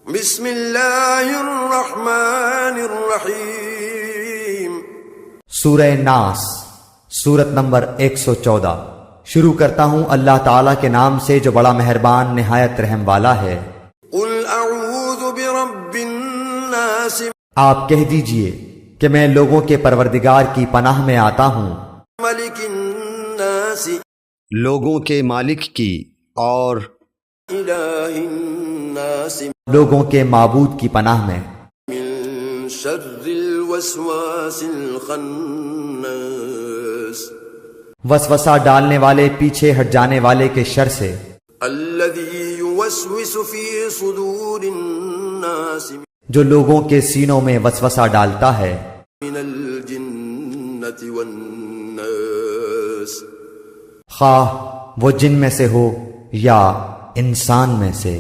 بسم اللہ الرحمن الرحیم۔ سورہ ناس، سورت نمبر 114۔ شروع کرتا ہوں اللہ تعالیٰ کے نام سے جو بڑا مہربان نہایت رحم والا ہے۔ قل اعوذ برب الناس، آپ کہہ دیجئے کہ میں لوگوں کے پروردگار کی پناہ میں آتا ہوں، ملک الناس، لوگوں کے مالک کی، اور الہ الناس، لوگوں کے معبود کی پناہ میں، من شر الوسواس الخناس، وسوسہ ڈالنے والے پیچھے ہٹ جانے والے کے شر سے، الذی یوسوس فی صدور الناس، جو لوگوں کے سینوں میں وسوسہ ڈالتا ہے، من الجنۃ والناس، خواہ وہ جن میں سے ہو یا انسان میں سے۔